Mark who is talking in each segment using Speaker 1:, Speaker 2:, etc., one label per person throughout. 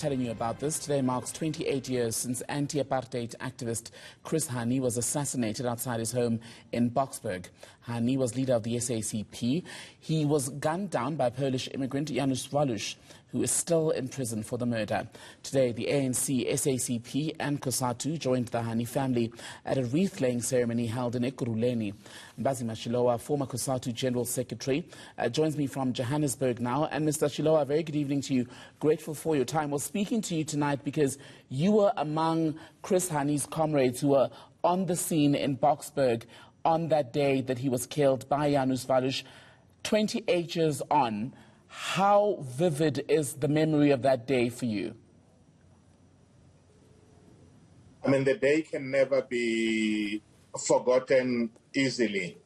Speaker 1: Telling you about this. Today marks 28 years since anti-apartheid activist Chris Hani was assassinated outside his home in Boksburg. Hani was leader of the SACP. He was gunned down by Polish immigrant Janusz Walusz, who is still in prison for the murder. Today, the ANC, SACP and Cosatu joined the Hani family at a wreath-laying ceremony held in Ekurhuleni. Mbhazima Shilowa, former Cosatu General Secretary, joins me from Johannesburg now. And Mr. Shilowa, very good evening to you. Grateful for your time. We're speaking to you tonight because you were among Chris Hani's comrades who were on the scene in Boksburg on that day that he was killed by Janusz Walusz. 28 years on, how vivid is the memory of that day for you?
Speaker 2: I mean, the day can never be forgotten easily.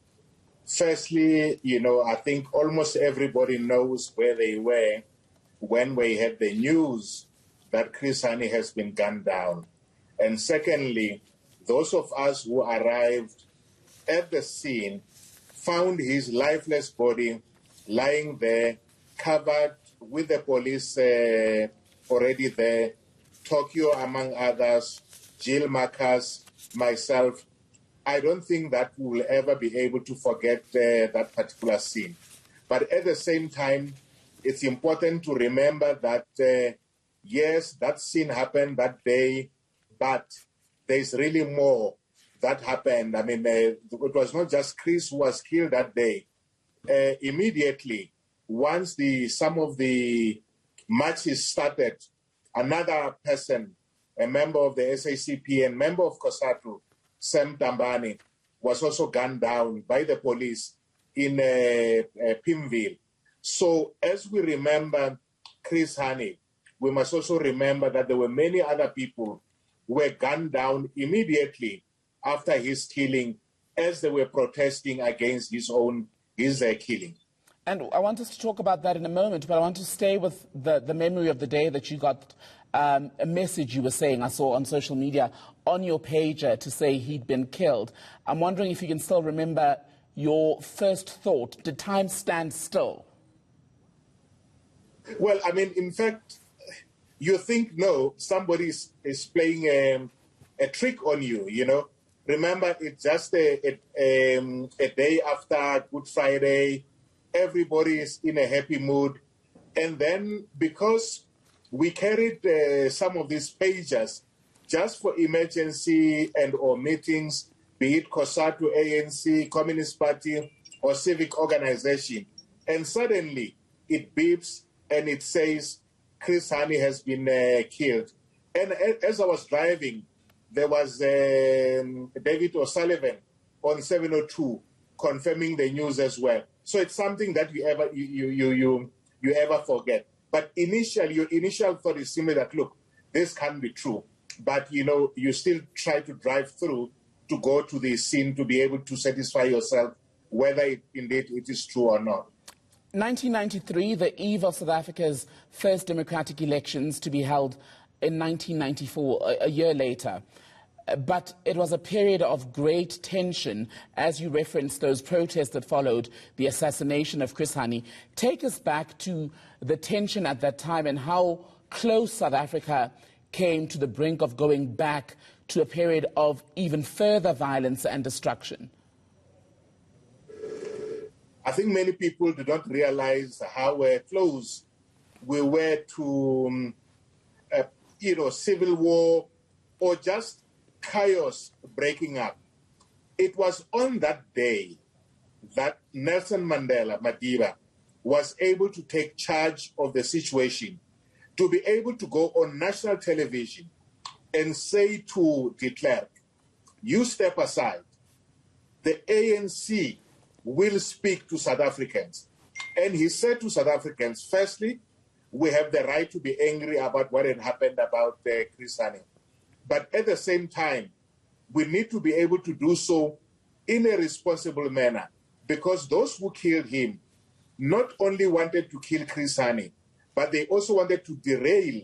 Speaker 2: Firstly, I think almost everybody knows where they were when we had the news that Chris Hani has been gunned down. And secondly, those of us who arrived at the scene found his lifeless body lying there, covered with the police already there, Tokyo among others, Jill Marcus, myself. I don't think that we will ever be able to forget that particular scene. But at the same time, it's important to remember that, yes, that scene happened that day, but there's really more that happened. I mean, it was not just Chris who was killed that day. Immediately, once some of the matches started, another person, a member of the SACP and member of Cosatu, Sam Tambani, was also gunned down by the police in Pimville. So as we remember Chris Hani, we must also remember that there were many other people who were gunned down immediately after his killing as they were protesting against his killing.
Speaker 1: And I want us to talk about that in a moment, but I want to stay with the memory of the day that you got a message you were saying, I saw on social media, on your pager to say he'd been killed. I'm wondering if you can still remember your first thought. Did time stand still?
Speaker 2: Well, I mean, in fact, you think, no, somebody is playing a trick on you, Remember, it's just a day after Good Friday. Everybody is in a happy mood. And then because we carried some of these pages just for emergency or meetings, be it Cosatu, ANC, Communist Party, or civic organization, and suddenly it beeps and it says Chris Hani has been killed. And as I was driving, there was David O'Sullivan on 702 confirming the news as well. So it's something that you ever forget. But initially, your initial thought is simply that, look, this can't be true. But, you still try to drive through to go to the scene to be able to satisfy yourself whether indeed it is true or not.
Speaker 1: 1993, the eve of South Africa's first democratic elections to be held in 1994, a year later. But it was a period of great tension, as you referenced those protests that followed the assassination of Chris Hani. Take us back to the tension at that time and how close South Africa came to the brink of going back to a period of even further violence and destruction.
Speaker 2: I think many people do not realize how close we were to, civil war or just chaos breaking up. It was on that day that Nelson Mandela Madiba was able to take charge of the situation, to be able to go on national television and say to de Klerk, you step aside, the ANC will speak to South Africans. And he said to South Africans, firstly, we have the right to be angry about what had happened about Chris Hani. But at the same time, we need to be able to do so in a responsible manner, because those who killed him not only wanted to kill Chris Hani, but they also wanted to derail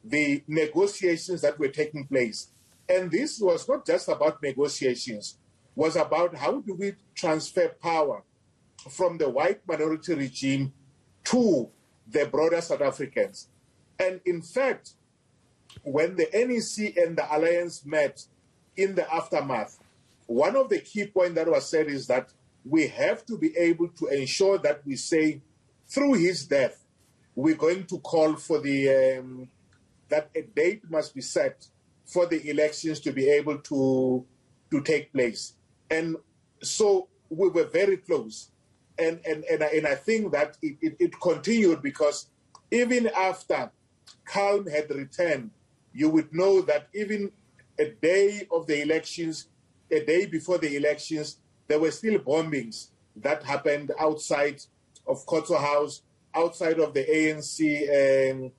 Speaker 2: the negotiations that were taking place. And this was not just about negotiations, was about how do we transfer power from the white minority regime to the broader South Africans. And in fact, when the NEC and the Alliance met in the aftermath, one of the key points that was said is that we have to be able to ensure that we say, through his death, we're going to call for the that a date must be set for the elections to be able to take place. And so we were very close. And I think that it continued, because even after calm had returned, you would know that even a day of the elections, a day before the elections, there were still bombings that happened outside of Cosatu House, outside of the ANC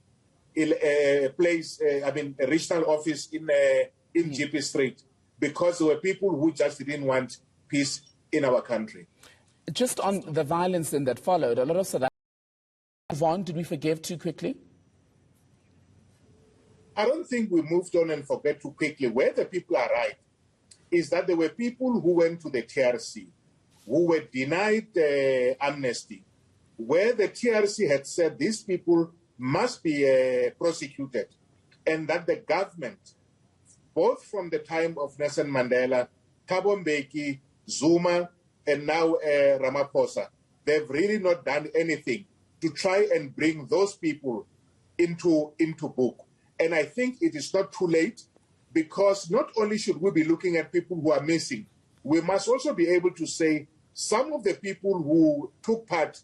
Speaker 2: place, a regional office in GP Street, because there were people who just didn't want peace in our country.
Speaker 1: Just on the violence then that followed, a lot of South Africans, did we forgive too quickly?
Speaker 2: I don't think we moved on and forget too quickly. Where the people are right is that there were people who went to the TRC, who were denied amnesty, where the TRC had said these people must be prosecuted, and that the government, both from the time of Nelson Mandela, Thabo Mbeki, Zuma, and now Ramaphosa, they've really not done anything to try and bring those people into book. And I think it is not too late, because not only should we be looking at people who are missing, we must also be able to say some of the people who took part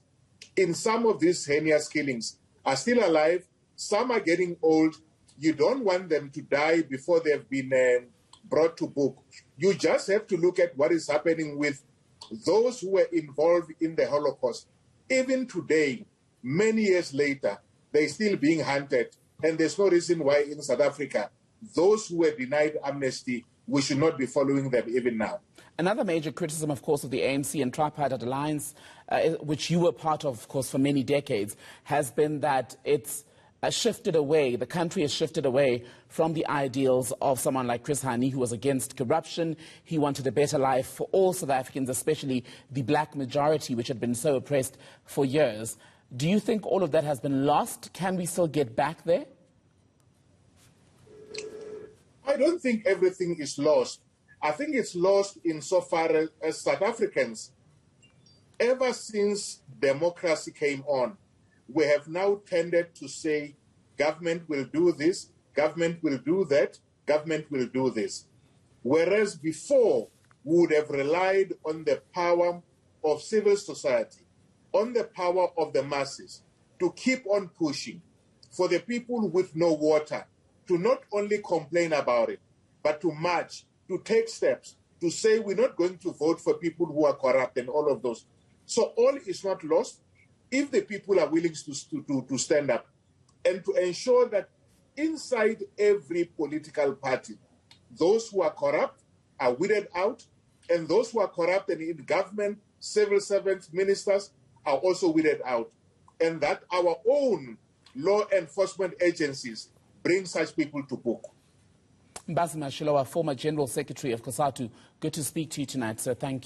Speaker 2: in some of these heinous killings are still alive. Some are getting old. You don't want them to die before they've been brought to book. You just have to look at what is happening with those who were involved in the Holocaust. Even today, many years later, they're still being hunted. And there's no reason why in South Africa, those who were denied amnesty, we should not be following them even now.
Speaker 1: Another major criticism, of course, of the ANC and Tripartite Alliance, which you were part of course, for many decades, has been that it's shifted away, the country has shifted away from the ideals of someone like Chris Hani, who was against corruption. He wanted a better life for all South Africans, especially the black majority, which had been so oppressed for years. Do you think all of that has been lost? Can we still get back there?
Speaker 2: I don't think everything is lost. I think it's lost insofar as South Africans, ever since democracy came on, we have now tended to say government will do this, government will do that, government will do this. Whereas before, we would have relied on the power of civil society, on the power of the masses, to keep on pushing for the people with no water to not only complain about it, but to march, to take steps, to say we're not going to vote for people who are corrupt and all of those. So all is not lost if the people are willing to stand up and to ensure that inside every political party, those who are corrupt are weeded out, and those who are corrupt and in government, civil servants, ministers, are also weeded out, and that our own law enforcement agencies bring such people to book.
Speaker 1: Mbhazima Shilowa, former General Secretary of Cosatu, good to speak to you tonight, sir. Thank you.